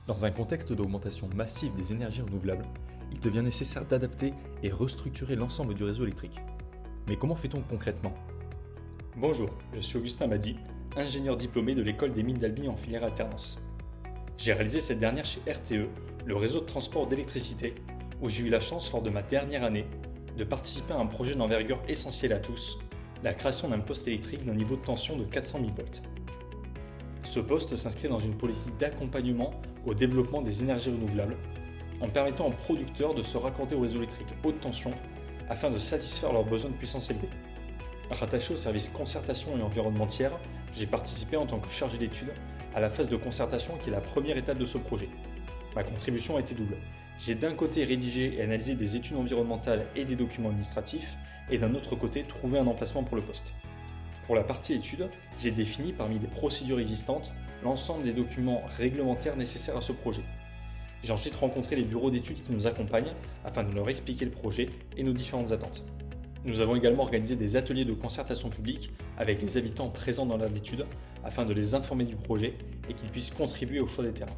Dans un contexte d'augmentation massive des énergies renouvelables, il devient nécessaire d'adapter et restructurer l'ensemble du réseau électrique. Mais comment fait-on concrètement? Bonjour, je suis Augustin Madi, ingénieur diplômé de l'école des mines d'Albi en filière alternance. J'ai réalisé cette dernière chez RTE, le réseau de transport d'électricité, où j'ai eu la chance lors de ma dernière année de participer à un projet d'envergure essentiel à tous, la création d'un poste électrique d'un niveau de tension de 400 000 volts. Ce poste s'inscrit dans une politique d'accompagnement au développement des énergies renouvelables, en permettant aux producteurs de se raccorder au réseau électrique haute tension afin de satisfaire leurs besoins de puissance élevée. Rattaché au service concertation et environnementière, j'ai participé en tant que chargé d'études à la phase de concertation qui est la première étape de ce projet. Ma contribution a été double. J'ai d'un côté rédigé et analysé des études environnementales et des documents administratifs, et d'un autre côté trouvé un emplacement pour le poste. Pour la partie études, j'ai défini parmi les procédures existantes l'ensemble des documents réglementaires nécessaires à ce projet. J'ai ensuite rencontré les bureaux d'études qui nous accompagnent afin de leur expliquer le projet et nos différentes attentes. Nous avons également organisé des ateliers de concertation publique avec les habitants présents dans l'aire d'études afin de les informer du projet et qu'ils puissent contribuer au choix des terrains.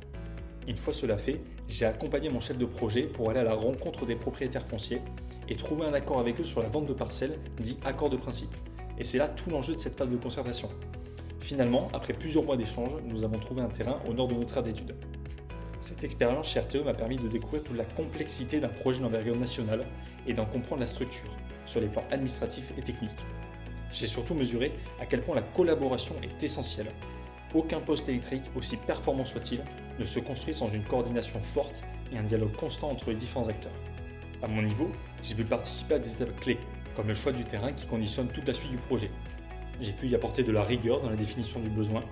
Une fois cela fait, j'ai accompagné mon chef de projet pour aller à la rencontre des propriétaires fonciers et trouver un accord avec eux sur la vente de parcelles, dit accord de principe. Et c'est là tout l'enjeu de cette phase de concertation. Finalement, après plusieurs mois d'échanges, nous avons trouvé un terrain au nord de notre aire d'études. Cette expérience chez RTE m'a permis de découvrir toute la complexité d'un projet d'envergure nationale et d'en comprendre la structure, sur les plans administratifs et techniques. J'ai surtout mesuré à quel point la collaboration est essentielle. Aucun poste électrique, aussi performant soit-il, ne se construit sans une coordination forte et un dialogue constant entre les différents acteurs. À mon niveau, j'ai pu participer à des étapes clés, comme le choix du terrain qui conditionne toute la suite du projet. J'ai pu y apporter de la rigueur dans la définition du besoin,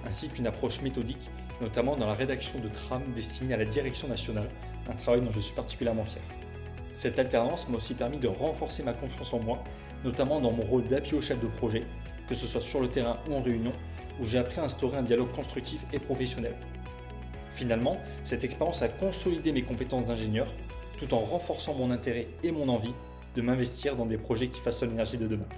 ainsi qu'une approche méthodique, notamment dans la rédaction de trames destinées à la direction nationale, un travail dont je suis particulièrement fier. Cette alternance m'a aussi permis de renforcer ma confiance en moi, notamment dans mon rôle d'appui au chef de projet, que ce soit sur le terrain ou en réunion, où j'ai appris à instaurer un dialogue constructif et professionnel. Finalement, cette expérience a consolidé mes compétences d'ingénieur, tout en renforçant mon intérêt et mon envie de m'investir dans des projets qui façonnent l'énergie de demain.